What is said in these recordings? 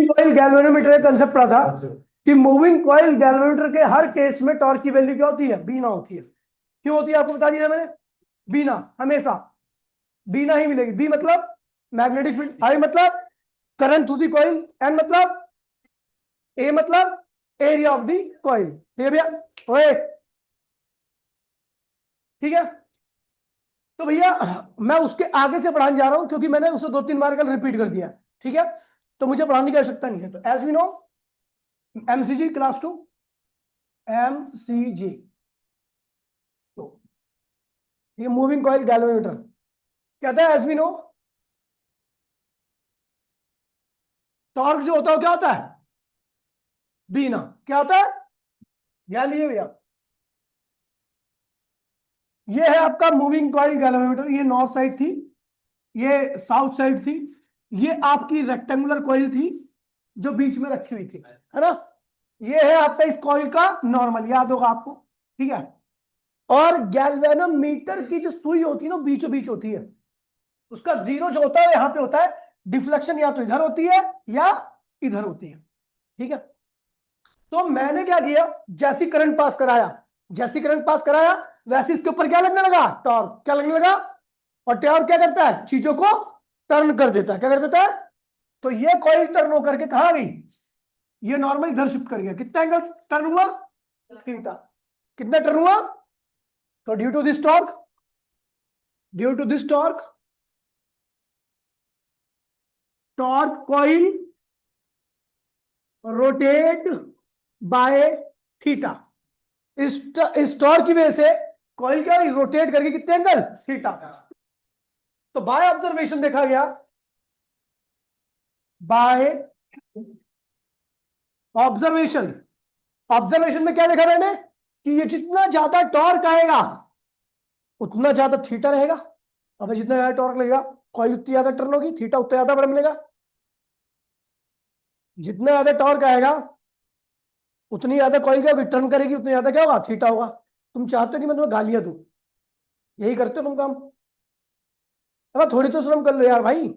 Coil galvanometer का concept पढ़ा था कि मूविंग कॉइल गैल्वेनोमीटर के हर केस में टॉर्क की वैल्यू क्या होती है? बीना होती है। क्यों होती है आपको बता दिया मैंने। बीना हमेशा बीना ही मिलेगी। बी मतलब मैग्नेटिक फील्ड, आई मतलब current through the coil, N मतलब ए मतलब एरिया ऑफ दी कॉइल। ठीक है भैया? ओए ठीक है। तो भैया मैं उसके आगे से पढ़ाने जा रहा हूं क्योंकि मैंने उसे 2-3 बार कल रिपीट कर दिया। ठीक है, तो मुझे पढ़ाने की आवश्यकता नहीं है। तो as we know MCG class 2 MCG, तो ये मूविंग कॉइल गैल्वेनोमीटर कहता है एज वी नो टॉर्क जो होता है वो क्या होता है? बीना। क्या होता है? ध्यान दीजिए भैया, ये है आपका मूविंग कॉइल गैल्वेनोमीटर। ये नॉर्थ साइड थी, ये साउथ साइड थी, ये आपकी रेक्टेंगुलर कॉइल थी जो बीच में रखी हुई थी, है ना। ये है आपका इस कॉइल का नॉर्मल, याद होगा आपको। ठीक है, और गैल्वेनोमीटर की जो सुई होती है ना बीचों बीच होती है, उसका जीरो जो होता है यहां पे होता है। डिफ्लेक्शन या तो इधर होती है या इधर होती है। ठीक है, तो मैंने क्या किया, जैसी करंट पास कराया, जैसी करंट पास कराया वैसे इसके ऊपर क्या लगने लगा? टॉर्क। क्या लगने लगा? और टॉर्क क्या करता है? चीजों को टर्न कर देता है। क्या कर देता है? तो ये कॉइल टर्न होकर के कहां गई? ये नॉर्मल इधर शिफ्ट कर गया। कितना एंगल टर्न हुआ? थीटा। कितना टर्न हुआ? तो due to this torque, due to this torque, torque coil rotate by theta. इस टॉर्क की वजह से कॉइल क्या रोटेट करके कितने एंगल? थीटा। तो बाय ऑब्जर्वेशन देखा गया, बाय ऑब्जर्वेशन, ऑब्जर्वेशन में क्या देखा मैंने कि ये जितना ज्यादा टॉर्क आएगा उतना ज्यादा थीटा रहेगा। अब जितना ज्यादा टॉर्क लगेगा कॉइल उतनी ज्यादा टर्न होगी, थीटा उतना ज्यादा बड़ा मिलेगा। जितना ज्यादा टॉर्क आएगा उतनी ज्यादा कॉइल क्या होगी? टर्न करेगी, उतनी ज्यादा क्या होगा? थीटा होगा। तुम चाहते हो कि मैं तुम्हें गालियां दूं? यही करते हो तुम काम। अब थोड़ी तो शर्म कर लो यार भाई।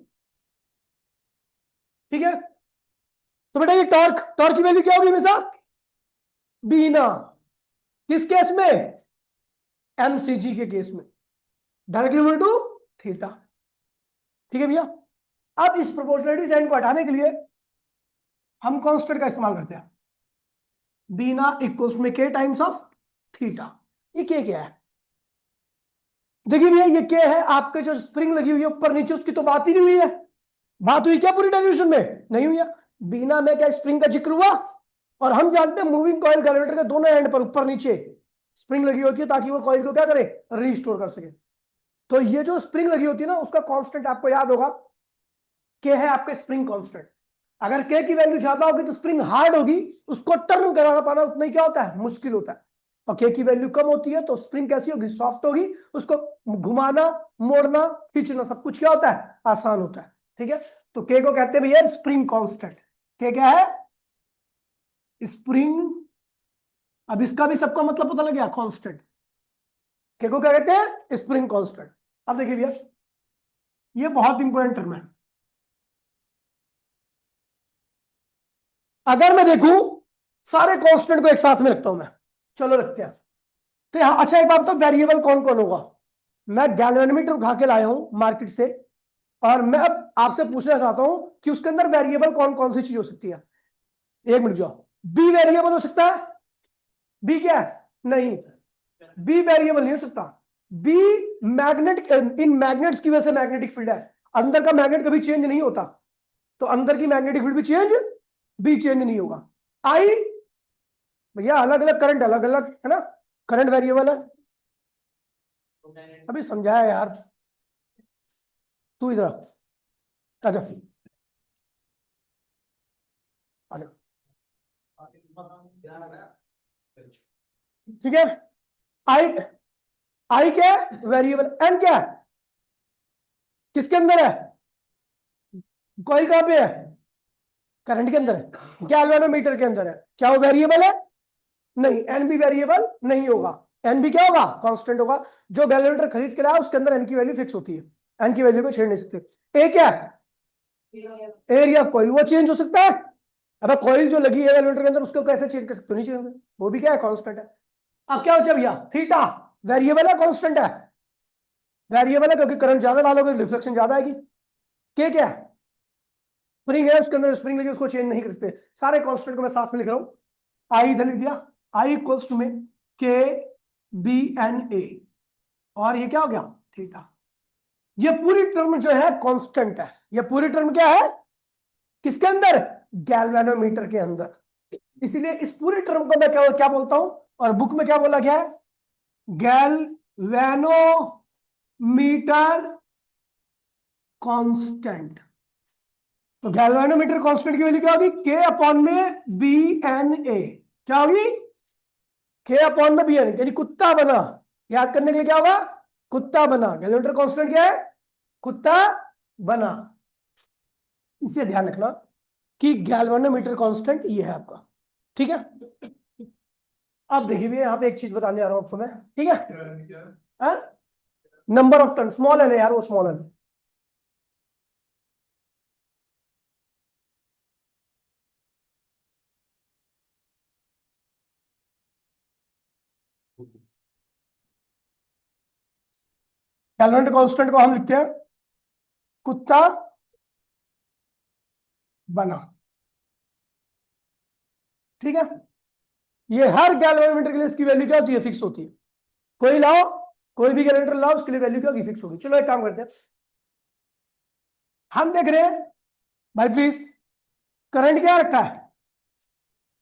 ठीक है, तो बेटा ये टॉर्क, टॉर्क की वैल्यू क्या होगी हमेशा? बीना। किस केस में? एमसीजी के केस में, डायरेक्टली इक्वल टू थीटा। ठीक है भैया, अब इस प्रोपोर्शनलिटी साइन को हटाने के लिए हम कांस्टेंट का इस्तेमाल करते हैं। बीना इक्वल्स में के टाइम्स ऑफ थीटा। ये के क्या है? देखिए भैया ये के है आपके जो स्प्रिंग लगी हुई है ऊपर नीचे, उसकी तो बात ही नहीं हुई है। बात हुई क्या पूरी डेरिवेशन में? नहीं हुई है। बीना में क्या स्प्रिंग का जिक्र हुआ? और हम जानते हैं मूविंग कॉइल गैल्वेनोमीटर के दोनों एंड पर ऊपर नीचे स्प्रिंग लगी होती है ताकि वो कॉइल को क्या करे? रीस्टोर कर सके। तो ये जो स्प्रिंग लगी होती है ना उसका कांस्टेंट आपको याद होगा, के है आपके स्प्रिंग कांस्टेंट। अगर के की वैल्यू ज्यादा होगी तो स्प्रिंग हार्ड होगी, उसको टर्न कराना पाना उतना ही क्या होता है? मुश्किल होता है। और के की वैल्यू कम होती है तो स्प्रिंग कैसी होगी? सॉफ्ट होगी, उसको घुमाना मोड़ना खींचना सब कुछ क्या होता है? आसान होता है। ठीक है, तो के को कहते हैं भैया स्प्रिंग कांस्टेंट। के क्या है? स्प्रिंग। अब इसका भी सबका मतलब पता लग गया, कांस्टेंट। के को क्या कहते हैं? Spring constant. अब देखिए भैया ये बहुत इंपॉर्टेंट टर्म है। अगर मैं देखूं सारे कांस्टेंट को एक साथ में रखता हूं मैं, चलो रखते हैं। तो यहां अच्छा एक बात तो, वेरिएबल कौन कौन होगा? मैं गैल्वेनोमीटर उठा के लाया हूं मार्केट से, और मैं अब आपसे पूछना चाहता हूं कि उसके अंदर वेरिएबल कौन कौन सी चीज हो सकती है। एक मिनट जाओ, बी वेरिएबल हो सकता है? बी क्या है? नहीं, बी वेरिएबल नहीं हो सकता। बी मैग्नेट, इन मैग्नेट्स की वजह से मैग्नेटिक फील्ड है। अंदर का मैग्नेट कभी चेंज नहीं होता, तो अंदर की मैग्नेटिक फील्ड भी चेंज, बी चेंज नहीं होगा। आई भैया अलग अलग करंट, अलग अलग है ना, करंट वेरिएबल है। अभी समझाया यार, तू इधर आजा, आजा। ठीक है, आई, आई क्या है? वेरिएबल। एन क्या है? किसके अंदर है? कॉइल कहां पे है? करंट के अंदर है, गैल्वेनोमीटर के अंदर है। क्या वो वेरिएबल है? नहीं, एन भी वेरिएबल नहीं होगा। एन भी क्या होगा? कांस्टेंट होगा। जो गैल्वेनोमीटर खरीद के लाया उसके अंदर एन की वैल्यू फिक्स होती है, एन की वैल्यू को छेड़ नहीं सकते। ए क्या है? एरिया ऑफ कॉइल, वो चेंज हो सकता है? अब कॉइल जो लगी है गैल्वेनोमीटर के अंदर उसको कैसे चेंज कर सकते हो? नहीं चेंज होगा, वो भी क्या है, कांस्टेंट है। अब क्या हो जाए भैया, थीटा वेरिएबल है कांस्टेंट है? वेरिएबल है क्योंकि करंट ज्यादा डालोगे रिफ्लेक्शन ज्यादा आएगी। के क्या है, स्प्रिंग है, उसके अंदर स्प्रिंग लगी, उसको चेंज नहीं कर सकते। सारे कांस्टेंट को मैं साथ में लिख रहा हूं, आई इधर लिख दिया, आई इक्वल्स टू में के बी एन ए, और ये क्या हो गया, थीटा। ये पूरी टर्म जो है कांस्टेंट है। ये पूरी टर्म क्या है, किसके अंदर, गैल्वेनोमीटर के अंदर। इसीलिए इस पूरी टर्म को मैं क्या क्या बोलता हूं, और बुक में क्या बोला गया है, गैल्वेनोमीटर कांस्टेंट। तो गैल्वेनोमीटर कांस्टेंट की वैल्यू क्या होगी, के अपॉन में बी एन ए। क्या होगी, के अपॉन में बी एन, यानी कुत्ता बना। याद करने के लिए क्या होगा, कुत्ता बना। गैल्वेनोमीटर कांस्टेंट क्या है, कुत्ता बना। इसे ध्यान रखना कि गैल्वेनोमीटर कांस्टेंट ये है आपका, ठीक है। अब देखिए भैया, यहाँ पे एक चीज बताने आ रहा हूं आपको मैं, ठीक है। नंबर ऑफ टर्न, स्मॉल है यार, वो स्मॉल है। गैल्वेनोमीटर कांस्टेंट को हम लिखते हैं कुत्ता बना, ठीक है। ये हर गैल्वेनोमीटर के लिए इसकी वैल्यू क्या होती है, फिक्स होती है। कोई लाओ, कोई भी गैल्वेनोमीटर लाओ, उसके लिए वैल्यू क्या होगी, फिक्स होगी। चलो एक काम करते हैं, हम देख रहे हैं भाई प्लीज, करंट क्या रखा है,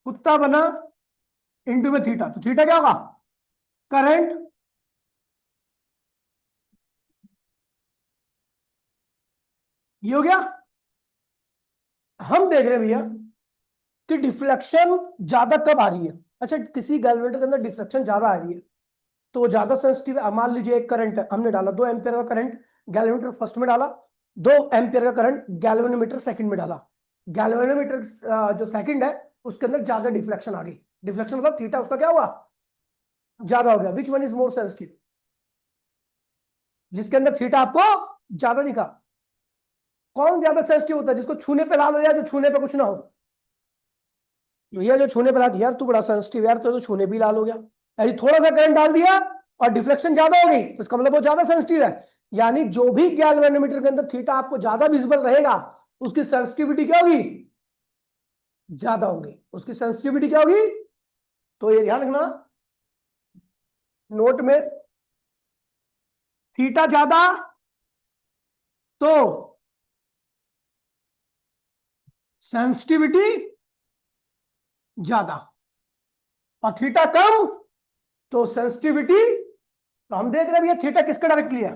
कुत्ता बना इंटू में थीटा, तो थीटा क्या होगा, करंट ये हो गया। हम देख रहे हैं भैया कि डिफ्लेक्शन ज्यादा कब आ रही है। अच्छा, किसी गैल्वेनोमीटर के अंदर डिफ्लेक्शन ज्यादा आ रही है तो वो ज्यादा सेंसिटिव है। मान लीजिए एक करंट है, हमने डाला 2 एम्पियर का करंट, गैल्वेनोमीटर फर्स्ट में डाला, 2 एम्पियर का करंट गैल्वेनोमीटर सेकंड में डाला। गैल्वेनोमीटर जो सेकंड है उसके अंदर ज्यादा डिफ्लेक्शन आ गई। डिफ्लेक्शन मतलब थीटा उसका क्या हुआ, ज्यादा हो गया। Which one is more sensitive, जिसके अंदर थीटा आपको ज्यादा दिखा। कौन ज्यादा सेंसिटिव होता है, जिसको छूने पे लाल हो, या जो छूने पे कुछ ना हो। ये जो छूने पे लाल, यार तू बड़ा सेंसिटिव यार, तो छूने भी लाल हो गया। यानी थोड़ा सा करंट डाल दिया और डिफ्लेक्शन ज्यादा हो गई, तो इसका मतलब वो ज्यादा सेंसिटिव है। यानी जो भी गैल्वेनोमीटर के अंदर थीटा आपको ज्यादा विजिबल रहेगा, उसकी सेंसिटिविटी क्या होगी, ज्यादा होगी। उसकी सेंसिटिविटी क्या होगी, तो ये ध्यान रखना नोट में, थीटा ज्यादा तो सेंसिटिविटी ज्यादा, और थीटा कम तो सेंसिटिविटी। तो हम देख रहे हैं भैया थीटा किसका डायरेक्टली है,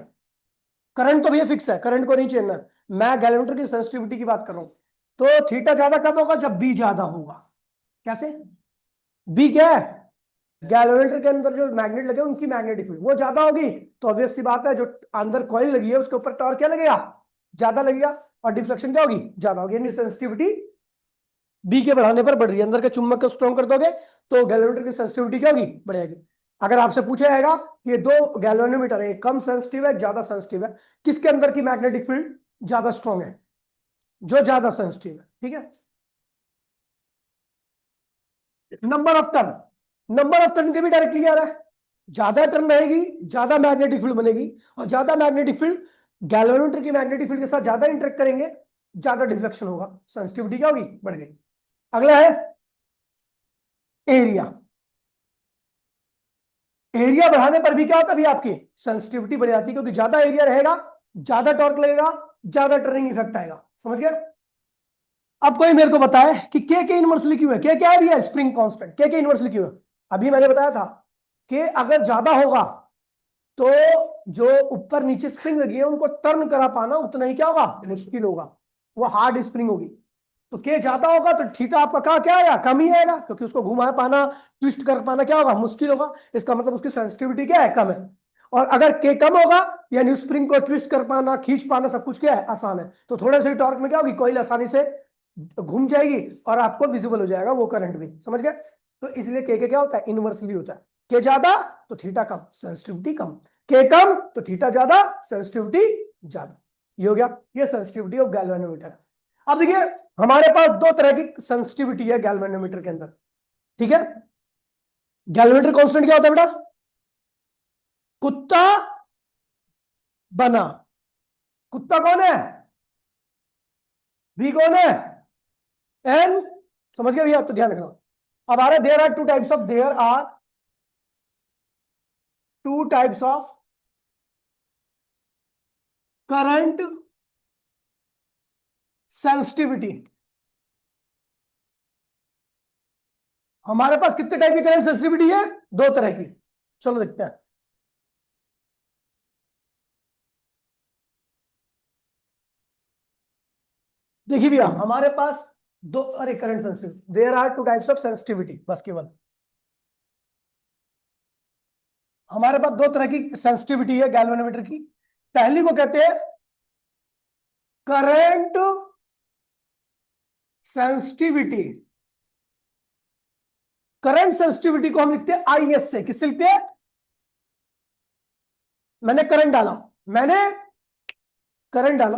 करंट तो भैया फिक्स है, करंट को नहीं चेंजना है। मैं गैल्वेनोमीटर की सेंसिटिविटी की बात कर रहा हूं। तो थीटा ज्यादा कब होगा, जब बी ज्यादा होगा। कैसे, बी क्या है, गैल्वेनोमीटर के अंदर जो मैग्नेट लगे उनकी मैग्नेटिक फील्ड वो ज्यादा होगी, तो ऑब्वियस सी बात है जो अंदर कॉइल लगी है उसके ऊपर टॉर्क क्या लगेगा, ज्यादा लगेगा, और डिफ्लेक्शन क्या होगी, ज्यादा होगी। यानी सेंसिटिविटी बी के बढ़ाने पर बढ़ रही है। अंदर के चुंबक को स्ट्रॉन्ग कर दोगे तो गैल्वेनोमीटर की सेंसिटिविटी क्या होगी, बढ़ेगी। अगर आपसे पूछा जाएगा कि ये दो गैल्वेनोमीटर है, कम सेंसिटिव है ज्यादा सेंसिटिव है, किसके अंदर की मैग्नेटिक फील्ड ज्यादा स्ट्रॉन्ग है, जो ज्यादा सेंसिटिव है, ठीक है। Number of turn, number of turn के भी डायरेक्टली आ रहा है। ज्यादा टर्न रहेगी ज्यादा मैग्नेटिक फील्ड बनेगी, और ज्यादा मैग्नेटिक फील्ड गैल्वेनोमीटर की मैग्नेटिक फील्ड के साथ ज्यादा इंटरेक्ट करेंगे, ज्यादा डिफ्लेक्शन होगा, सेंसिटिविटी क्या होगी, बढ़ गई। अगला है एरिया। एरिया बढ़ाने पर भी क्या होता है, भी आपकी सेंसिटिविटी बढ़ जाती है, क्योंकि ज्यादा एरिया रहेगा ज्यादा टॉर्क लगेगा, ज्यादा टर्निंग इफेक्ट आएगा। समझ गया। अब कोई मेरे को बताए कि के इनवर्सली क्यों है, के क्या है भैया, स्प्रिंग कांस्टेंट, के इनवर्सली क्यों है। अभी मैंने बताया था कि अगर ज्यादा होगा तो जो ऊपर नीचे स्प्रिंग लगी है उनको टर्न करा पाना उतना ही क्या होगा, मुश्किल होगा, वो हार्ड स्प्रिंग होगी। तो के ज्यादा होगा तो थीटा आपका कहा क्या आएगा, कम ही आएगा, क्योंकि उसको घुमा पाना ट्विस्ट कर पाना क्या होगा, मुश्किल होगा। इसका मतलब उसकी सेंसिटिविटी क्या है, कम है। और अगर के कम होगा यानी स्प्रिंग को ट्विस्ट कर पाना खींच पाना सब कुछ क्या है, आसान है। तो थोड़े से टॉर्क में क्या होगी, कॉइल आसानी से घूम जाएगी और आपको विजिबल हो जाएगा वो करंट भी। समझ गए। तो इसलिए के क्या होता है, इनवर्सली होता है। के ज्यादा तो थीटा कम, सेंसिटिविटी कम। के कम तो थीटा ज्यादा, सेंसिटिविटी ज्यादा। ये हो गया, ये सेंसिटिविटी ऑफ गैल्वेनोमीटर। अब देखिए हमारे पास दो तरह की सेंसिटिविटी है गैल्वेनोमीटर के अंदर, ठीक है। गैल्वेनोमीटर कांस्टेंट क्या होता है बेटा? कुत्ता बना, कुत्ता कौन है? भी कौन है? एन, समझ गए भैया? तो ध्यान रखना। अब आ रहा है there are two types of, there are two types of current sensitivity. हमारे पास कितने टाइप की करंट सेंसिटिविटी है? दो तरह की। चलो देखते हैं। देखिए भैया हमारे पास दो, अरे current sensitivity, there are two types of sensitivity, बस केवल हमारे पास दो तरह की सेंसिटिविटी है गैल्वेनोमीटर की। पहली को कहते हैं करंट सेंसिटिविटी। करंट सेंसिटिविटी को हम लिखते हैं आईएस से। किससे लिखते हैं? मैंने करंट डाला, मैंने करंट डाला,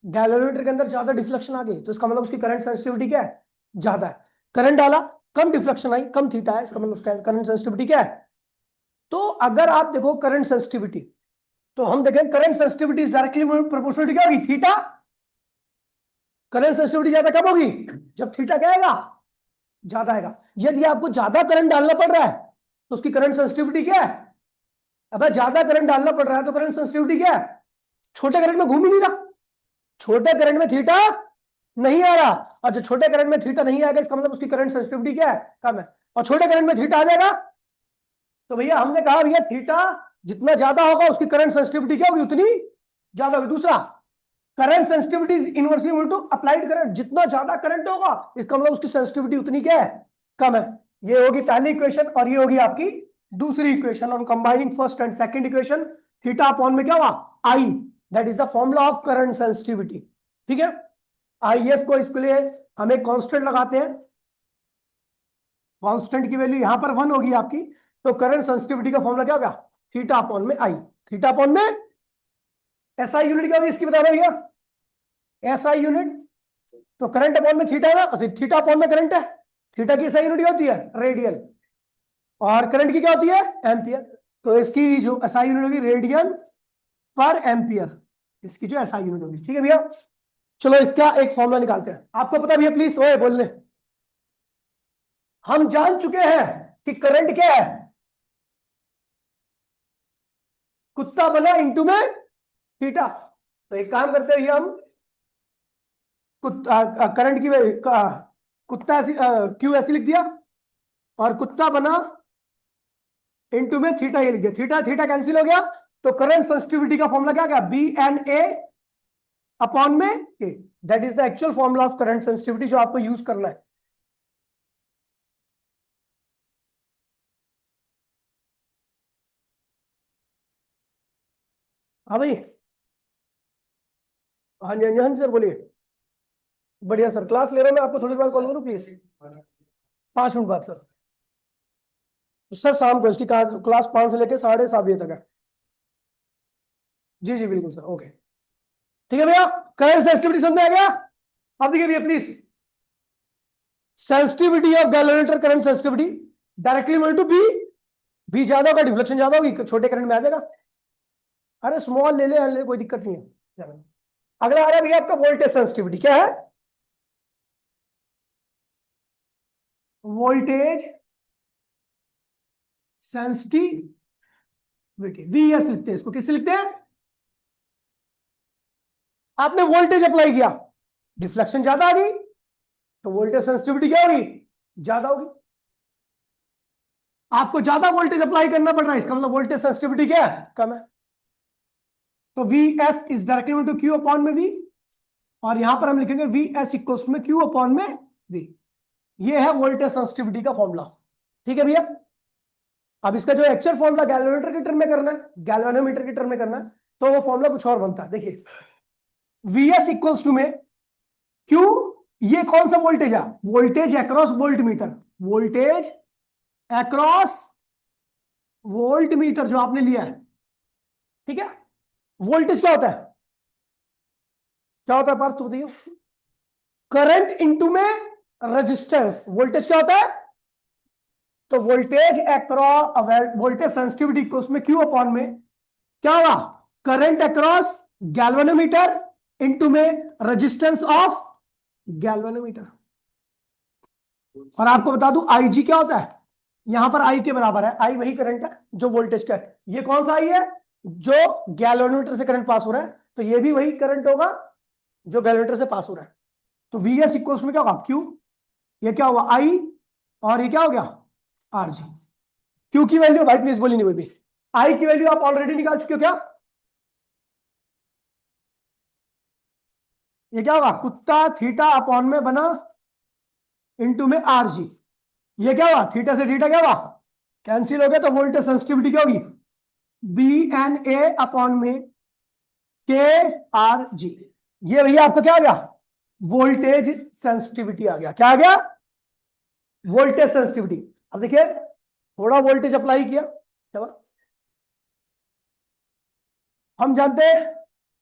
गैल्वेनोमीटर के अंदर ज्यादा डिफ्लेक्शन आ गई तो इसका मतलब उसकी करंट सेंसिटिविटी क्या है? ज्यादा है। करंट डाला, कम डिफ्लेक्शन आई, कम थीटा है, इसका मतलब करंट सेंसिटिविटी क्या है? तो अगर आप देखो करंट सेंसिटिविटी, तो हम देखें current sensitivity is directly proportional to क्या होगी? थीटा। करंट सेंसिटिविटी ज्यादा कब होगी? जब थीटा क्या आएगा? ज्यादा आएगा। यदि आपको ज्यादा करंट डालना पड़ रहा है तो उसकी करंट सेंसिटिविटी क्या है? अब ज्यादा करंट डालना पड़ रहा है तो करंट सेंसिटिविटी क्या है? छोटे करंट में घूम ही नहीं रहा, छोटे करंट में थीटा नहीं आ रहा, और जो छोटे करंट में थीटा नहीं आएगा इसका मतलब उसकी करंट सेंसिटिविटी क्या है? कम है। और छोटे करंट में थीटा आ जाएगा तो भैया हमने कहा भैया थीटा जितना ज्यादा होगा उसकी करंट सेंसिटिविटी क्या होगी? उतनी ज्यादा होगी। दूसरा, current sensitivity is inversely equal to applied current. जितना ज्यादा करंट होगा इसका मतलब उसकी सेंसिटिविटी उतनी क्या है? कम है। ये होगी पहली इक्वेशन और ये होगी आपकी दूसरी equation. On combining first and second equation, theta upon में क्या होगा? I, that is the formula of current sensitivity. ठीक है। आईएस को इसके लिए हम एक कांस्टेंट लगाते हैं, कांस्टेंट की वैल्यू यहां पर 1 होगी आपकी, तो करंट सेंसिटिविटी का फॉर्मूला क्या होगा? थीटा अपॉन में आई। थीटा अपॉन में एसआई यूनिट क्या होगी इसकी, बता रहे भैया? एसआई यूनिट, तो करंट अपॉन में थीटा है ना, थीटा अपॉन में करंट है। थीटा की एसआई यूनिट क्या होती है? रेडियन। और करंट की क्या होती है? एम्पियर। तो इसकी जो एसआई यूनिट होगी रेडियन पर एम्पियर, इसकी जो एसआई यूनिट होगी। ठीक है भैया, चलो इसका एक फॉर्मूला निकालते हैं। आपको पता भैया प्लीज ओए बोलने, हम जान चुके हैं कि करंट क्या है? कुत्ता बना इंटू में थीटा। तो एक काम करते हैं भैया, हम करंट की कुत्ता ऐसी क्यू ऐसी लिख दिया और कुत्ता बना इंटू में थीटा ये लिख दिया। थीटा थीटा कैंसिल हो गया तो करंट सेंसिटिविटी का फॉर्मूला क्या गया? बी एन ए अपॉन में A. That is the actual formula of current sensitivity जो आपको यूज करना है। हाँ भाई, हाँ जी, हाँ जी सर बोलिए। बढ़िया सर, क्लास ले रहा हूँ मैं, आपको थोड़ी देर बाद कॉल करूँ प्लीज? 5 मिनट बाद सर। तो सर शाम को इसकी क्लास 5 से लेकर 7:30 बजे तक है। जी जी बिल्कुल सर, ओके। ठीक है भैया, करंट सेंसिटिविटी समझ में आ गया? अब देखिए भैया please, sensitivity of galvanometer current sensitivity directly equal to B. B ज्यादा होगा डिफ्लेक्शन ज्यादा होगी, छोटे करंट में आ जाएगा। अरे स्मॉल ले ले, कोई दिक्कत नहीं है। अगला आ रहा है भैया आपका वोल्टेज सेंसिटिविटी। क्या है? वोल्टेज सेंसिटिविटी, वीएस लिखते हैं इसको। किससे लिखते हैं? आपने वोल्टेज अप्लाई किया, डिफ्लेक्शन ज्यादा आ गई तो वोल्टेज सेंसिटिविटी क्या होगी? ज्यादा होगी। आपको ज्यादा वोल्टेज अप्लाई करना पड़ रहा है, इसका मतलब वोल्टेज सेंसिटिविटी क्या है? कम है। तो V S is directly to Q upon में वी, और यहां पर हम लिखेंगे वी एस इक्वल्स में क्यू अपॉन में वी। ये है वोल्टेज सेंसिटिविटी का फॉर्मूला। ठीक है भैया, अब इसका जो एक्चुअल फॉर्मूला गैल्वेनोमीटर के टर्म में करना है, गैल्वेनोमीटर के टर्म में करना है, तो वो फॉर्मूला कुछ और बनता है। देखिए वी एस इक्वल्स टू में क्यू, ये कौन सा वोल्टेज है? Voltage across volt meter. Voltage across volt meter जो आपने लिया है, ठीक है। वोल्टेज क्या होता है? क्या होता है पार्थ, तू बताइए। करंट इनटू में रेजिस्टेंस, वोल्टेज क्या होता है? तो वोल्टेज अक्रॉस, वोल्टेज सेंसिटिविटी को उसमें क्यू अपॉन में क्या हुआ? करंट अक्रॉस गैल्वेनोमीटर इनटू में रेजिस्टेंस ऑफ गैल्वेनोमीटर। और आपको बता दूं आई जी क्या होता है, यहां पर आई के बराबर है, आई वही करंट है जो वोल्टेज का है। ये कौन सा आई है? जो गैल्वेनोमीटर से करंट पास हो रहा है, तो ये भी वही करंट होगा जो गैल्वेनोमीटर से पास हो रहा है। तो वी एस इक्वल्स में क्या होगा? क्यू, ये क्या हुआ? आई, और ये क्या हो गया? R G. क्यू की वैल्यू भाई प्लीज बोली नहीं कोई भी, आई की वैल्यू आप ऑलरेडी निकाल चुके हो क्या? ये क्या होगा? कुत्ता थीटा अपॉन में बना इनटू में आर जी। ये क्या हुआ? थीटा से थीटा क्या हुआ? कैंसिल हो गया, तो वोल्टेज सेंसिटिविटी क्या होगी? बी एन ए अपॉन में के आर जी। ये भैया आपका क्या आ गया? वोल्टेज सेंसिटिविटी आ गया। क्या आ गया? Voltage sensitivity. अब देखिए, थोड़ा वोल्टेज अप्लाई किया, क्या हुआ? हम जानते हैं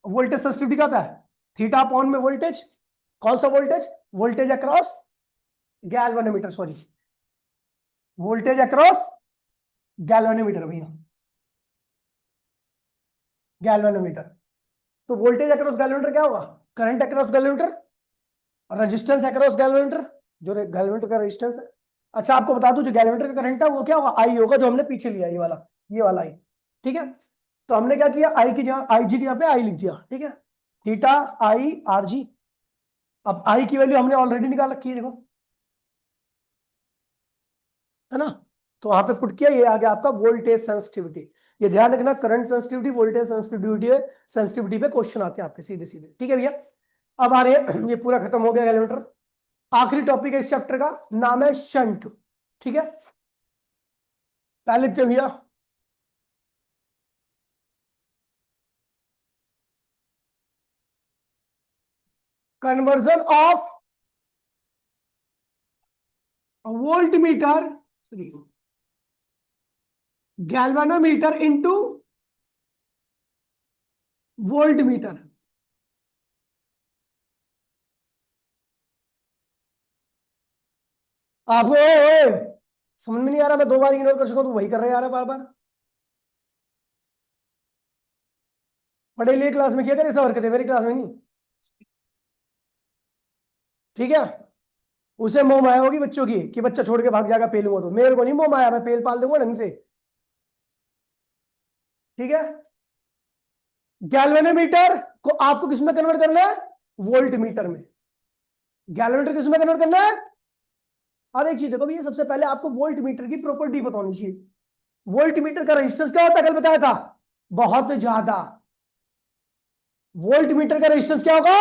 वोल्टेज सेंसिटिविटी क्या होता है? थीटा अपॉन में वोल्टेज, कौन सा voltage? Voltage across galvanometer, sorry, voltage across galvanometer भैया, गैल्वेनोमीटर। तो वोल्टेज अक्रॉस गैल्वेनोमीटर क्या होगा? Current across galvanometer, resistance across galvanometer, जो गैल्वेनोमीटर का रेजिस्टेंस है। अच्छा आपको बता दूं, जो गैल्वेनोमीटर का करंट है वो क्या होगा? आई होगा, जो हमने पीछे लिया, ये वाला आई। ठीक है, तो हमने क्या किया? आई की जगह, आई जी की जगह पे आई लिख दिया। ठीक है, थीटा आई आर जी। अब आई की वैल्यू हमने ऑलरेडी निकाल रखी है, देखो, है ना? तो वहां पे पुट किया, ये आ गया आपका वोल्टेज सेंसिटिविटी। ये ध्यान रखना, current sensitivity, voltage sensitivity, sensitivity पे क्वेश्चन आते हैं आपके सीधे सीधे। ठीक है भैया, अब आ रहे हैं, ये पूरा खत्म हो गया गैल्वेनोमीटर। आखिरी टॉपिक है इस चैप्टर का, नाम है शंट। ठीक है, पहले लिखते हैं भैया, conversion of volt meter, galvanometer into volt meter. आपको समझ में नहीं आ रहा? मैं 2 बार इग्नोर कर सकूं तो वही कर रहे हैं यार बार बार। पढ़े लिए क्लास में किया करे सब हरकतें, मेरी क्लास में नहीं। ठीक है, उसे मोह माया होगी बच्चों की कि बच्चा छोड़ के भाग जाएगा पेलूंगा, तो मेरे को नहीं मोह माया, मैं पेल पाल दूंगा ढंग से। ठीक है, गैल्वेनोमीटर को आपको किसमें कन्वर्ट करना है? वोल्ट मीटर में। गैल्वेनोमीटर किसमें कन्वर्ट करना है? अब एक चीज देखो भैया, सबसे पहले आपको वोल्ट मीटर की प्रॉपर्टी बतानी चाहिए। वोल्ट मीटर का रेजिस्टेंस क्या होता है? कल बताया था, बहुत ज्यादा। वोल्ट मीटर का रेजिस्टेंस क्या होगा?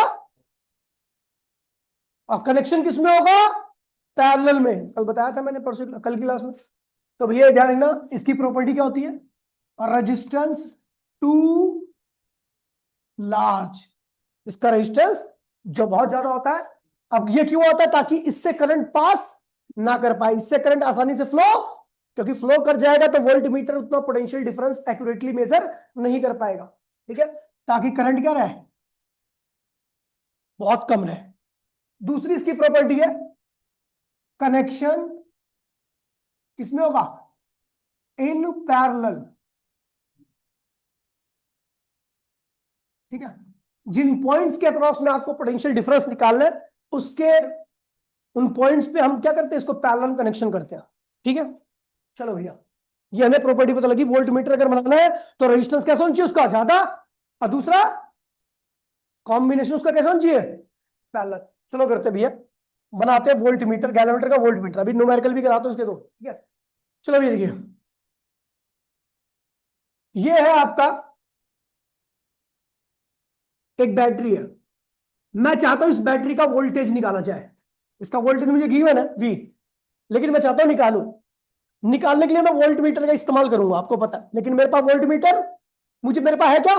और कनेक्शन किसमें होगा? पैरेलल में, कल बताया था मैंने, परसों कल की क्लास में। तो भैया ध्यान रखना, इसकी प्रॉपर्टी क्या होती है? रेजिस्टेंस टू लार्ज, इसका रेजिस्टेंस जो बहुत ज्यादा होता है। अब ये क्यों होता है? ताकि इससे करंट पास ना कर पाए, इससे करंट आसानी से फ्लो, क्योंकि फ्लो कर जाएगा तो वोल्ट मीटर उतना पोटेंशियल डिफरेंस एक्यूरेटली मेजर नहीं कर पाएगा। ठीक है, ताकि करंट क्या रहे? बहुत कम रहे। दूसरी इसकी प्रॉपर्टी है, कनेक्शन किसमें होगा? In parallel. ठीक है, जिन पॉइंट्स के अक्रॉस में आपको पोटेंशियल डिफरेंस निकालना है, उसके उन पॉइंट्स पे हम क्या करते हैं? इसको पैरेलल कनेक्शन करते हैं। ठीक है, चलो भैया, ये हमें प्रॉपर्टी पता लगी। वोल्ट मीटर अगर बनाना है तो रेजिस्टेंस कैसा होना चाहिए? उसका ज्यादा, और दूसरा कॉम्बिनेशन उसका कैसा होना चाहिए? पैरेलल। चलो करते भैया, बनाते हैं वोल्ट मीटर, गैलोमीटर का वोल्ट मीटर। अभी न्यूमेरिकल भी कराते हैं उसके दो। ठीक है, चलो भैया देखिए, ये है आपका एक बैटरी है। मैं चाहता हूं इस बैटरी का वोल्टेज निकाला जाए। इसका वोल्टेज मुझे गिवन है वी, लेकिन मैं चाहता हूं निकालूं। निकालने के लिए मैं वोल्ट मीटर का इस्तेमाल करूंगा, आपको पता है, लेकिन मेरे पास वोल्ट मीटर, मेरे पास है क्या?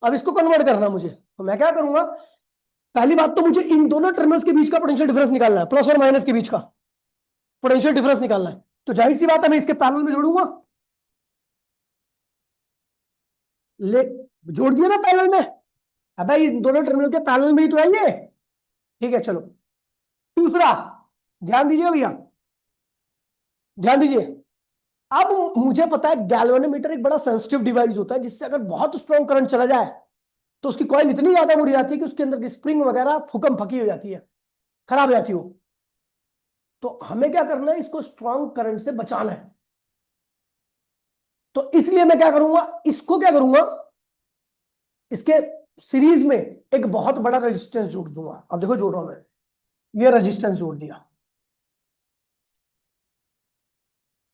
अब इसको कन्वर्ट करना मुझे, तो मैं क्या करूंगा? पहली बात तो मुझे इन दोनों टर्मिनल्स के बीच का पोटेंशियल डिफरेंस निकालना है, प्लस और माइनस के बीच का पोटेंशियल डिफरेंस निकालना है। तो जाहिर सी बात है, मैं इसके पैरेलल में जोड़ूंगा। ले जोड़ दिया ना पैरेलल में। अबे इन दोनों टर्मिनल के पैरेलल में ही तो है ये। ठीक है, चलो दूसरा, ध्यान दीजिए भैया, ध्यान दीजिए। अब मुझे पता है गैल्वेनोमीटर एक बड़ा सेंसिटिव डिवाइस होता है, जिससे अगर बहुत स्ट्रॉन्ग करंट चला जाए तो उसकी कॉइल इतनी ज्यादा मुड़ जाती है कि उसके अंदर की स्प्रिंग वगैरह फुकम फकी हो जाती है, खराब हो जाती है वो। तो हमें क्या करना है, इसको स्ट्रॉन्ग करंट से बचाना है। तो इसलिए मैं क्या करूंगा, इसको क्या करूंगा, इसके सीरीज में एक बहुत बड़ा रेजिस्टेंस जोड़ दूंगा। अब देखो जोड़ रहा हूं मैं, ये रेजिस्टेंस जोड़ दिया,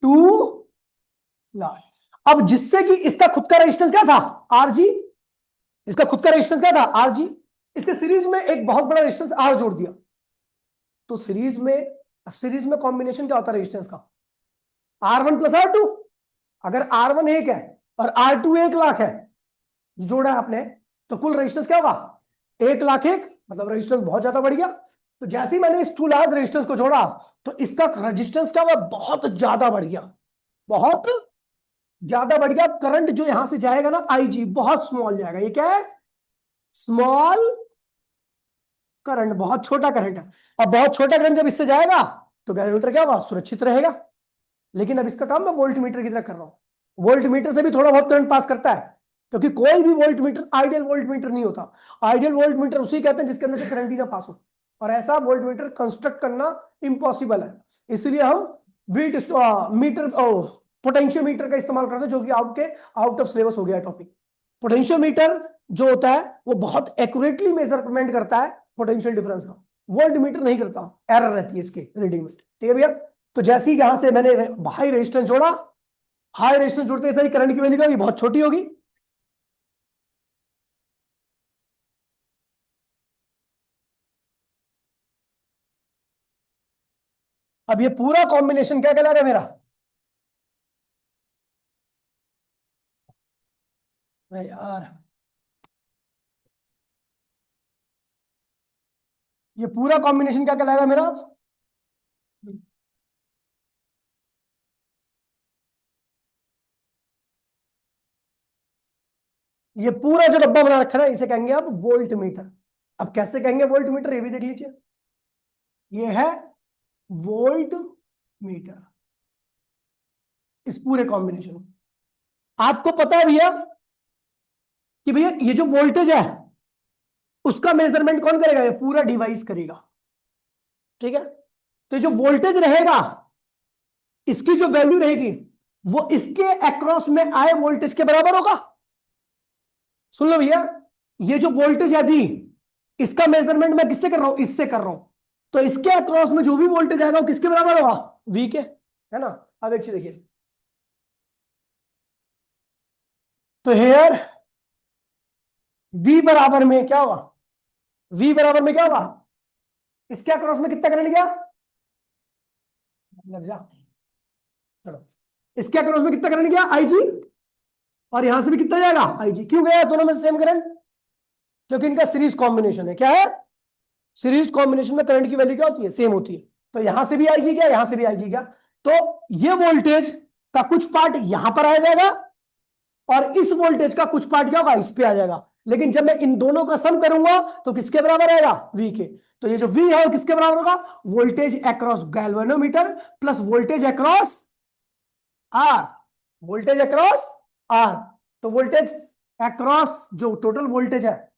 टू लार्ज। अब जिससे कि इसका खुद का रेजिस्टेंस क्या था, आरजी, इसका खुद का रेजिस्टेंस क्या था, आरजी, इसके सीरीज में एक बहुत बड़ा रेजिस्टेंस आर जोड़ दिया। तो सीरीज में कॉम्बिनेशन क्या होता है रेजिस्टेंस का, R1 प्लस R2। अगर R1 1 है और R2 1 लाख है, जोड़ा है आपने, तो कुल रेजिस्टेंस क्या होगा, 1 लाख 1, मतलब रेजिस्टेंस बहुत ज्यादा बढ़ गया। तो जैसे ही मैंने इस टू लार्ज रेजिस्टेंस को जोड़ा, तो इसका रेजिस्टेंस क्या हुआ, बहुत ज्यादा बढ़ गया, बहुत ज्यादा बढ़ गया। करंट जो यहां से जाएगा ना, आईजी, बहुत स्मॉल जाएगा। ये क्या है, स्मॉल करंट, बहुत छोटा करंट है। अब बहुत छोटा करंट जब इससे जाएगा तो गैल्वेनोमीटर क्या होगा, सुरक्षित रहेगा। लेकिन अब इसका काम मैं वोल्ट मीटर की तरह कर रहा हूं। वोल्ट मीटर से भी थोड़ा बहुत करंट पास करता है, क्योंकि कोई भी volt meter ideal volt meter नहीं होता। आइडियल वोल्ट मीटर उसी कहते हैं जिसके अंदर से करंट ही ना पास हो, और ऐसा वोल्ट मीटर कंस्ट्रक्ट करना इम्पॉसिबल है। इसलिए हम वीट मीटर, पोटेंशियोमीटर का इस्तेमाल करते हैं, जो कि आपके आउट ऑफ सिलेबस हो गया टॉपिक। पोटेंशियोमीटर जो होता है वो बहुत एक्यूरेटली मेजरमेंट करता है पोटेंशियल डिफरेंस का, वोल्ट मीटर नहीं करता, एरर रहती है इसके रीडिंग में। ठीक है भैया। तो जैसे ही यहां से मैंने हाई रेजिस्टेंस जोड़ा, हाई रेजिस्टेंस जोड़ते ही करंट की वैल्यू बहुत छोटी होगी। अब ये पूरा कॉम्बिनेशन क्या कहला रहा है मेरा, यार ये पूरा कॉम्बिनेशन क्या कहलाएगा मेरा, ये पूरा जो डब्बा बना रखा है ना, इसे कहेंगे आप वोल्ट मीटर। अब कैसे कहेंगे वोल्ट मीटर, ये भी देख लीजिए। ये है वोल्ट मीटर, इस पूरे कॉम्बिनेशन में। आपको पता है भैया कि भैया ये जो वोल्टेज है उसका मेजरमेंट कौन करेगा, ये पूरा डिवाइस करेगा। ठीक है। तो जो वोल्टेज रहेगा, इसकी जो वैल्यू रहेगी, वो इसके अक्रॉस में आए वोल्टेज के बराबर होगा। सुन लो भैया, ये जो वोल्टेज है वी, इसका मेजरमेंट मैं किससे कर रहा हूं, इससे कर रहा हूं। तो इसके अक्रॉस में जो भी वोल्टेज आएगा वो किसके बराबर होगा, वी के, है ना। अब एक चीज देखिए, तो हेयर वी बराबर में क्या होगा, वी बराबर में क्या होगा, इसके अक्रॉस में कितना करंट गया, लग जा, चलो, इसके अक्रॉस में कितना करंट गया, आईजी, और यहां से भी कितना जाएगा, आईजी। क्यों गया दोनों में सेम करंट, क्योंकि इनका सीरीज कॉम्बिनेशन है। क्या है, सीरीज कॉम्बिनेशन में करंट की वैल्यू क्या होती है, सेम होती है। तो यहां से भी आईजी गया, यहां से भी आईजी गया। तो ये वोल्टेज का कुछ पार्ट यहां पर आ जाएगा, और इस वोल्टेज का कुछ पार्ट क्या होगा, इस पे आ जाएगा। लेकिन जब मैं इन दोनों का सम करूंगा तो किसके बराबर आएगा, वी के। तो ये जो वी है वो किसके बराबर होगा, voltage across galvanometer plus voltage across R, voltage across R. तो वोल्टेज अक्रॉस जो टोटल वोल्टेज है,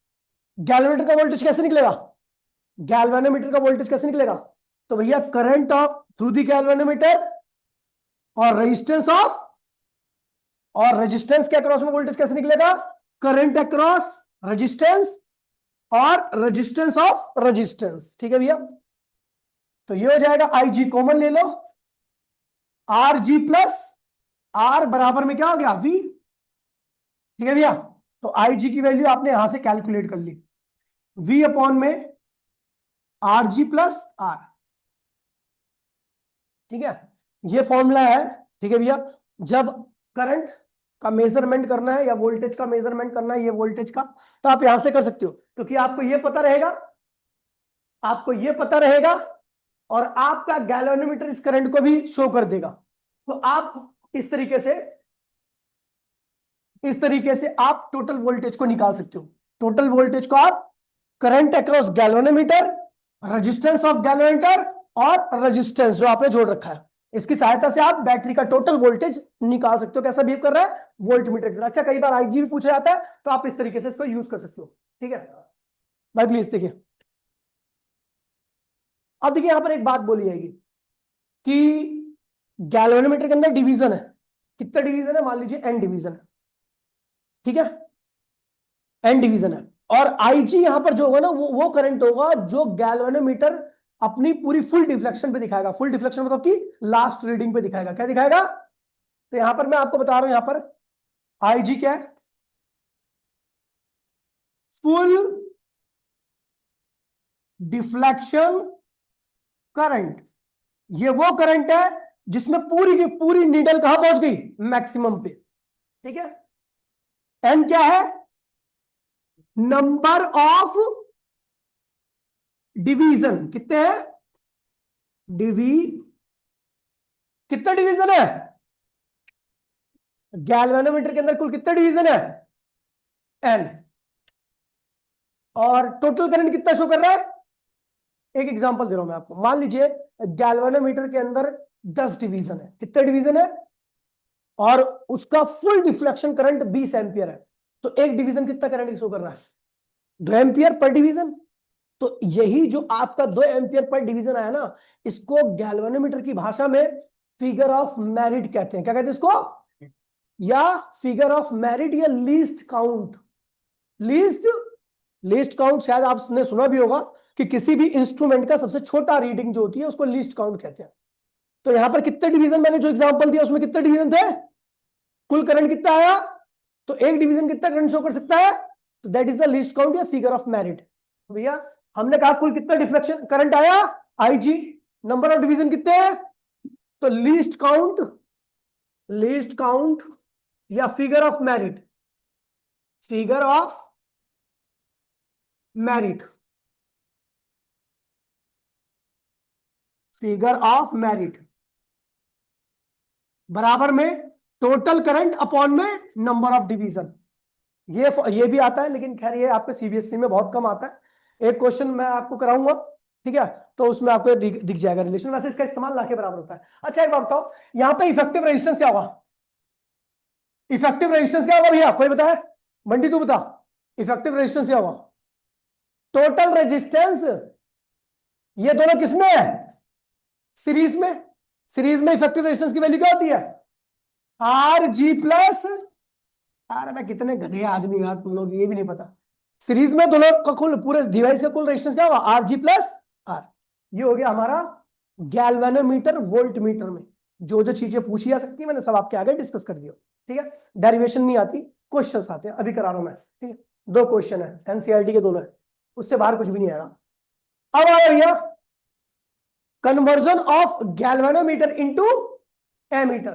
गैल्वेनोमीटर का वोल्टेज कैसे निकलेगा, गैल्वेनोमीटर का वोल्टेज कैसे निकलेगा, तो भैया current of through the galvanometer और रेजिस्टेंस ऑफ, और रेजिस्टेंस के अक्रॉस में वोल्टेज कैसे निकलेगा, करंट अक्रॉस रेजिस्टेंस और रेजिस्टेंस ऑफ रेजिस्टेंस। ठीक है भैया। तो ये हो जाएगा, आई जी कॉमन ले लो, आर जी प्लस आर बराबर में क्या हो गया, वी। ठीक है भैया। तो आई जी की वैल्यू आपने यहां से कैलकुलेट कर ली, वी अपॉन में आर जी प्लस आर। ठीक है, ये फॉर्मूला है। ठीक है भैया। जब करंट का मेजरमेंट करना है या वोल्टेज का मेजरमेंट करना है, ये वोल्टेज का, तो आप यहां से कर सकते हो, क्योंकि आपको ये पता रहेगा, आपको ये पता रहेगा, और आपका गैल्वेनोमीटर इस करंट को भी शो कर देगा। तो आप इस तरीके से आप टोटल वोल्टेज को निकाल सकते हो। टोटल वोल्टेज को आप current across galvanometer resistance of galvanometer और रेजिस्टेंस जो आपने जोड़ रखा है, इसकी सहायता से आप बैटरी का टोटल वोल्टेज निकाल सकते हो, कैसा बिहेव कर रहा है वोल्ट मीटर। अच्छा, कई बार आईजी भी पूछा जाता है, तो आप इस तरीके से इसको यूज कर सकते हो। ठीक है भाई, प्लीज देखिए। अब देखिए यहां पर एक बात बोली जाएगी कि गैल्वेनोमीटर के अंदर डिवीजन है, कितना डिवीजन है, मान लीजिए एन डिवीजन है। ठीक है, एन डिवीजन है, और आईजी यहां पर जो होगा ना, वो करंट होगा जो गैल्वेनोमीटर अपनी पूरी फुल डिफ्लेक्शन पे दिखाएगा। फुल डिफ्लेक्शन मतलब कि लास्ट रीडिंग पे दिखाएगा। क्या दिखाएगा? तो यहां पर मैं आपको बता रहा हूं, यहां पर आईजी क्या है, फुल डिफ्लेक्शन करंट। ये वो करंट है जिसमें पूरी की पूरी नीडल कहां पहुंच गई, मैक्सिमम पे। ठीक है, एन क्या है, नंबर ऑफ डिवीजन। कितने हैं डिवी कितना डिवीजन है गैल्वेनोमीटर के अंदर, कुल कितना डिवीजन है एन, और टोटल करंट कितना शो कर रहा है। एक एग्जांपल दे रहा हूं मैं आपको, मान लीजिए गैल्वेनोमीटर के अंदर 10 डिवीजन है। कितने डिवीजन है, और उसका फुल डिफ्लेक्शन करंट 20 एम्पियर है, तो एक डिवीजन कितना करंट शो कर रहा है, 2 एम्पियर पर डिवीजन। तो यही जो आपका 2 एम्पियर पर डिवीजन आया ना, इसको गैल्वेनोमीटर की भाषा में फिगर ऑफ मेरिट कहते हैं। क्या कहते हैं इसको, या फिगर ऑफ मेरिट, या least count. Least least count शायद आपने सुना भी होगा कि किसी भी इंस्ट्रूमेंट का सबसे छोटा रीडिंग जो होती है उसको लीस्ट काउंट कहते हैं। तो यहां पर कितने डिवीजन, मैंने जो एग्जांपल दिया उसमें कितने डिवीजन थे, कुल करंट कितना आया, तो एक डिवीजन कितना करंट शो कर सकता है, तो that is the least count या फिगर ऑफ मेरिट। भैया हमने कहा कुल कितना डिफ्लेक्शन करंट आया, आईजी, नंबर ऑफ डिवीजन कितने हैं, तो लीस्ट काउंट या figure of merit, figure of merit, figure of merit बराबर में टोटल करंट अपॉन में नंबर ऑफ डिवीजन। ये भी आता है, लेकिन खैर ये आपके सीबीएसई में बहुत कम आता है। एक क्वेश्चन मैं आपको कराऊंगा, ठीक है, तो उसमें आपको दिख जाएगा रिलेशन। वैसे इसका इस्तेमाल ना के बराबर होता है। अच्छा एक बात बताओ, यहां पे इफेक्टिव रेजिस्टेंस क्या होगा, इफेक्टिव रेजिस्टेंस क्या होगा भैया, कोई बताए, बंटी तू बता, इफेक्टिव रेजिस्टेंस क्या होगा, टोटल रेजिस्टेंस। ये दोनों किसमें है, सीरीज में। सीरीज में इफेक्टिव रेजिस्टेंस की वैल्यू क्या होती है, आर जी प्लस। अरे मैं कितने गधे आदमी यार तुम लोग, ये भी नहीं पता। सीरीज में दोनों का कुल, पूरे डिवाइस का कुल रेजिस्टेंस क्या होगा, आर जी प्लस आर। ये हो गया हमारा गैल्वेनोमीटर वोल्ट मीटर में जो जो चीजें पूछी जा सकती है, मैंने सब आपके आगे डिस्कस कर दिया। ठीक है, डेरिवेशन नहीं आती, क्वेश्चंस आते हैं, अभी करा रहा हूं मैं। ठीक है, 2 क्वेश्चन है एनसीईआरटी के, दोनों है, उससे बाहर कुछ भी नहीं आएगा। अब आया भैया conversion of galvanometer into ammeter,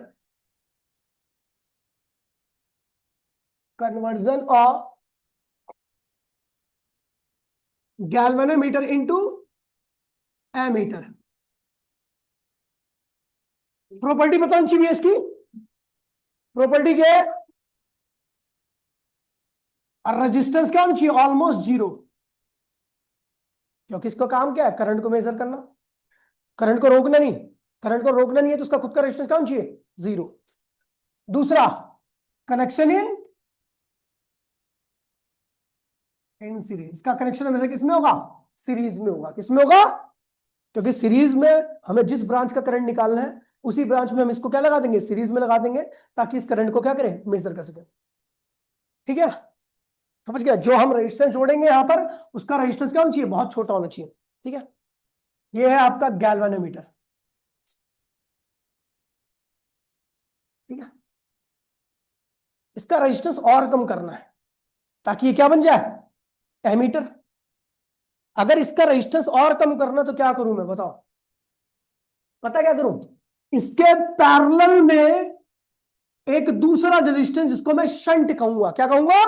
conversion of galvanometer into ammeter. Property बतानी चाहिए इसकी, प्रॉपर्टी क्या है, और रेजिस्टेंस क्या होना चाहिए, ऑलमोस्ट जीरो, क्योंकि इसका काम क्या है, करंट को मेजर करना, करंट को रोकना नहीं। करंट को रोकना नहीं है तो उसका खुद का रेजिस्टेंस क्या होना चाहिए, जीरो। दूसरा, कनेक्शन इन सीरीज, इसका कनेक्शन हमेशा किसमें होगा, सीरीज में होगा। किसमें होगा, क्योंकि सीरीज में हमें जिस ब्रांच का करंट निकालना है उसी ब्रांच में हम इसको क्या लगा देंगे, सीरीज में लगा देंगे, ताकि इस करंट को क्या करें, मेजर कर सके। ठीक है, समझ गया, जो हम रेजिस्टेंस जोड़ेंगे यहां पर उसका रेजिस्टेंस क्या होना चाहिए, बहुत छोटा होना चाहिए। ठीक है, ये है आपका गैल्वेनोमीटर। ठीक है, इसका रेजिस्टेंस और कम करना है ताकि ये क्या बन जाए, एमीटर। अगर इसका रेजिस्टेंस और कम करना तो क्या करूं मैं, बताओ, पता क्या करूं, इसके पैरेलल में एक दूसरा रेजिस्टेंस जिसको मैं शंट कहूंगा। क्या कहूंगा,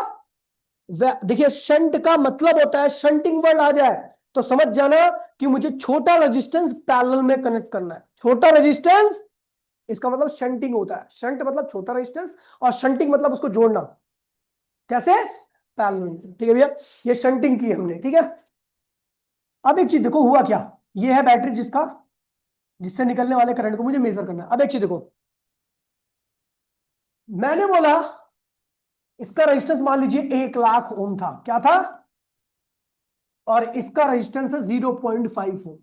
देखिए शंट का मतलब होता है, शंटिंग वर्ड आ जाए तो समझ जाना कि मुझे छोटा रेजिस्टेंस पैरेलल में कनेक्ट करना है। छोटा रेजिस्टेंस, इसका मतलब शंटिंग होता है। शंट मतलब छोटा रेजिस्टेंस, और शंटिंग मतलब उसको जोड़ना। कैसे, पैरेलल। ठीक है भैया, ये शंटिंग की हमने। ठीक है, अब एक चीज देखो हुआ क्या, ये है बैटरी जिससे निकलने वाले करंट को मुझे मेजर करना है। अब एक चीज देखो, मैंने बोला इसका रेजिस्टेंस मान लीजिए 1 लाख ओम था, क्या था, और इसका रेजिस्टेंस है 0.5 ओम।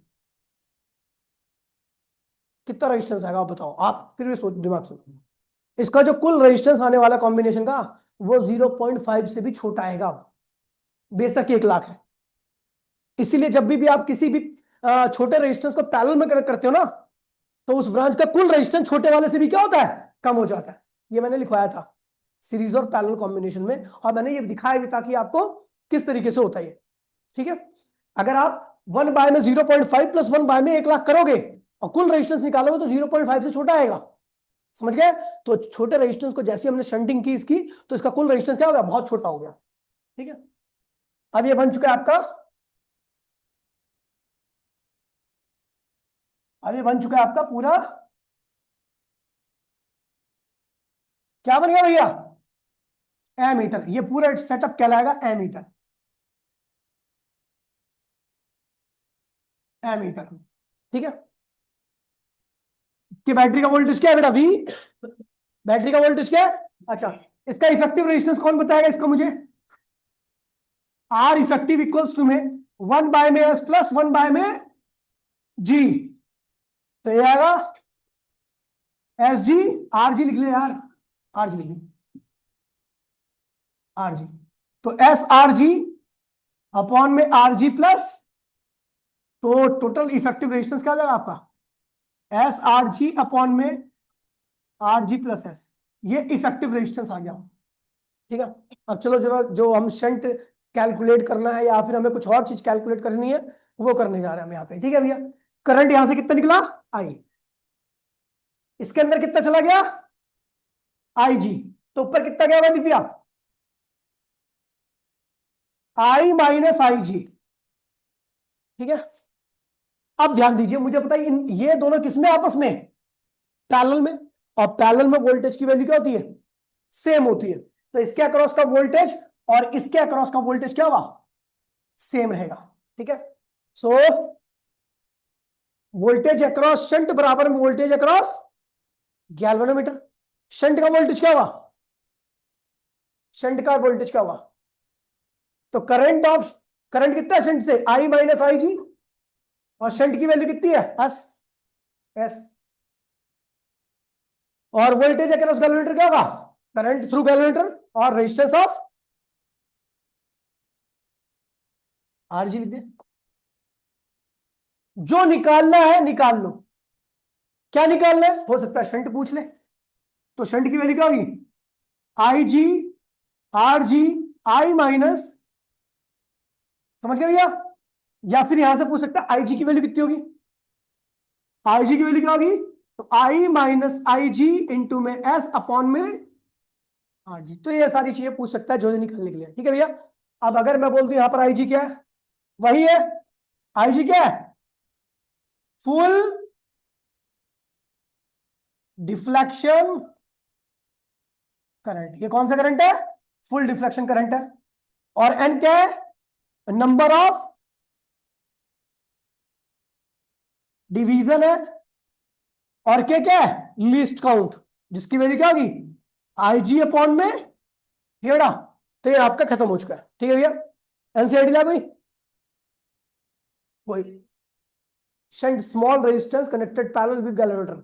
कितना रेजिस्टेंस आएगा आप बताओ, आप फिर भी सोच, दिमाग सोचो। इसका जो कुल रेजिस्टेंस आने वाला कॉम्बिनेशन का, वो 0.5 से भी छोटा आएगा, बेशक 1 लाख है। इसीलिए जब भी आप किसी भी छोटे रेजिस्टेंस को पैरेलल में कनेक्ट करते हो ना, तो उस ब्रांच का कुल रेजिस्टेंस छोटे वाले से भी क्या होता है, कम हो जाता है। ये मैंने लिखवाया था सीरीज और पैरेलल कॉम्बिनेशन में, और मैंने ये दिखाया भी था कि आपको किस तरीके से होता है ये। ठीक है, अगर आप 1 बाय में 0.5 प्लस 1 बाय में 1 लाख करोगे और कुल रेजिस्टेंस निकालोगे तो 0.5 से छोटा आएगा, समझ गए। तो छोटे रेजिस्टेंस को जैसे हमने शंटिंग की इसकी, तो इसका कुल रेजिस्टेंस क्या हो गया, बहुत छोटा हो गया। ठीक है, अब ये बन चुका है आपका, अब ये बन चुका है आपका पूरा, क्या बन गया भैया, एमीटर। ये पूरा सेटअप कहलाएगा एमीटर, एमीटर। ठीक है, कि बैटरी का वोल्टेज क्या है बेटा, वी, बैटरी का वोल्टेज क्या है। अच्छा, इसका इफेक्टिव रेजिस्टेंस कौन बताएगा इसका मुझे, आर इफेक्टिव इक्वल्स टू में 1 बाय में एस प्लस 1 बाय में जी। तो ये आएगा एस जी, आर जी लिख ले यार, आर जी लिख ले, आर जी। तो एस आर जी अपॉन में आर जी प्लस, तो टोटल इफेक्टिव रेजिस्टेंस क्या आ जाएगा आपका, एस आर जी अपॉन में आर जी प्लस एस। ये इफेक्टिव रेजिस्टेंस आ गया। ठीक है, अब चलो जो जो हम शंट कैलकुलेट करना है या फिर हमें कुछ और चीज कैलकुलेट करनी है, वो करने जा रहे हैं हम यहाँ पे। ठीक है भैया, करंट यहां से कितना निकला, आई, इसके अंदर कितना चला गया, आई जी। तो ऊपर कितना गया दिव्या, आई माइनस आई जी। ठीक है, अब ध्यान दीजिए, मुझे पता है ये दोनों किसमें, आपस में पैरेलल में, और पैरेलल में वोल्टेज की वैल्यू क्या होती है, सेम होती है। तो इसके अक्रॉस का वोल्टेज और इसके अक्रॉस का वोल्टेज क्या होगा, सेम रहेगा। ठीक है, सो वोल्टेज अक्रॉस शंट बराबर में वोल्टेज अक्रॉस गैल्वेनोमीटर। शंट का वोल्टेज क्या हुआ, शंट का वोल्टेज क्या हुआ, तो करंट कितना है शंट से, आई माइनस आई जी, और शंट की वैल्यू कितनी है, एस, एस। और वोल्टेज अक्रॉस गैल्वेनोमीटर क्या होगा, करंट थ्रू गैल्वेनोमीटर और रेजिस्टेंस ऑफ आर जी लिख दे। जो निकालना है निकाल लो, क्या निकालना है, हो सकता है शंट पूछ ले, तो शंट की वैल्यू क्या होगी, आई जी आर जी आई माइनस, समझ गए भैया। या फिर यहां से पूछ सकता है आई जी की वैल्यू कितनी होगी, आई जी की वैल्यू क्या होगी, तो आई माइनस आई जी इंटू में एस अपॉन में आर जी। तो ये सारी चीजें पूछ सकता है जो निकालने के लिए। ठीक है भैया, अब अगर मैं बोल दूं यहां पर आई जी क्या है, वही है, आई जी क्या है, फुल डिफ्लेक्शन करंट। ये कौन सा करंट है, फुल डिफ्लेक्शन करंट है। और एन क्या है, नंबर ऑफ डिवीजन है। और क्या है, लीस्ट काउंट, जिसकी वैल्यू क्या होगी, आई जी अपॉन में हेड़ा। तो ये आपका खत्म हो चुका है। ठीक है भैया, एनसीईआरटी ला कोई shunt small resistance connected parallel with galvanometer.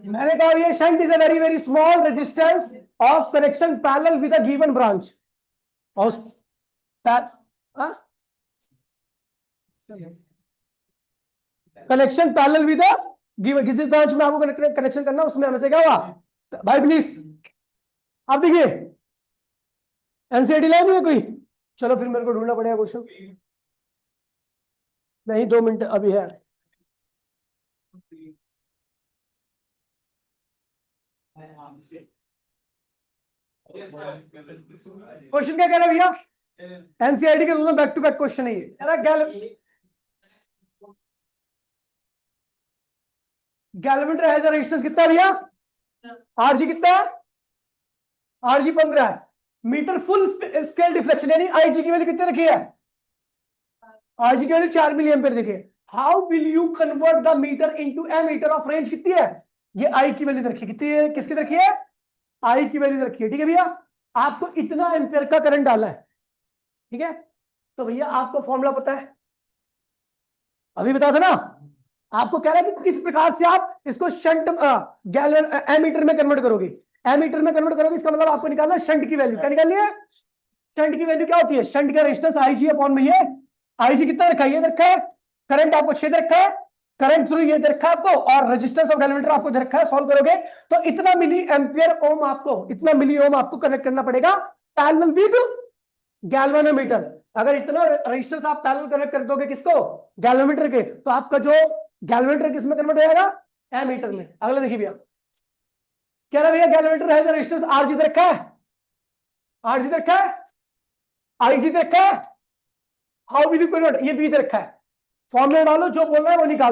मैंने कहा ये shunt is a very very small resistance of connection parallel with a given branch. और connection parallel with a given, किसी ब्रांच में आपको कनेक्शन करना, उसमें हमें से क्या हुआ भाई प्लीज। अब देखिए एनसीईआरटी लाइन है कोई, चलो फिर मेरे को ढूंढना पड़ेगा क्वेश्चन। नहीं 2 मिनट अभी है। क्वेश्चन क्या कह रहा है भैया? एनसीईआरटी के दोनों बैक टू बैक क्वेश्चन है ये। गैल्वेमीटर हैज अ रेजिस्टेंस कितना है भैया? आरजी कितना है? आरजी 15 है। मीटर फुल स्केल डिफ्लेक्शन यानी आईजी की वैल्यू कितनी रखी है? आरजी की वैल्यू 4 मिली एम्पियर देखिए। How will you convert the meter into ammeter of range कितनी है? ये आई की वैल्यू रखी है, कितनी है, किसकी रखी है? आई की वैल्यू रखी है, ठीक है भैया। आपको इतना एम्पियर का करंट डाला है, ठीक है। तो भैया आपको फॉर्मूला पता है, अभी बताया था ना। आपको कह रहा है कि किस प्रकार से आप इसको शंट गैलन एमीटर में कन्वर्ट करोगे। एमीटर में कन्वर्ट करोगे इसका मतलब आपको निकालना है शंट की वैल्यू। क्या निकालनी है? शंट की वैल्यू क्या होती है? शंट का रेजिस्टेंस आईजी अपॉन में ये आईजी कितना रखा है? ये रखा है। करंट आपको 6 दे रखा है, करंट थ्रू ये दे रखा है आपको, और रेजिस्टेंस ऑफ गैल्वेमीटर आपको दे रखा है। सॉल्व करोगे तो इतना मिली एम्पियर ओम आपको, इतना मिली ओम आपको कनेक्ट करना पड़ेगा पैरेलल विद गैल्वेनोमीटर। अगर इतना रेजिस्टेंस आप पैरेलल कनेक्ट कर दोगे किसको? गैल्वेमीटर के, तो आपका जो गैल्वेमीटर किस में कन्वर्ट हो जाएगा? एमीटर में। अगला देखिए भैया, कह रहा भैया गैल्वेमीटर है रेजिस्टेंस आरजी दे रखा है, आरजी दे रखा है, आईजी दे रखा है। How will you convert? ये वी दे रखा है। फॉर्मूला डालो, जो बोल रहा है वो निकाल।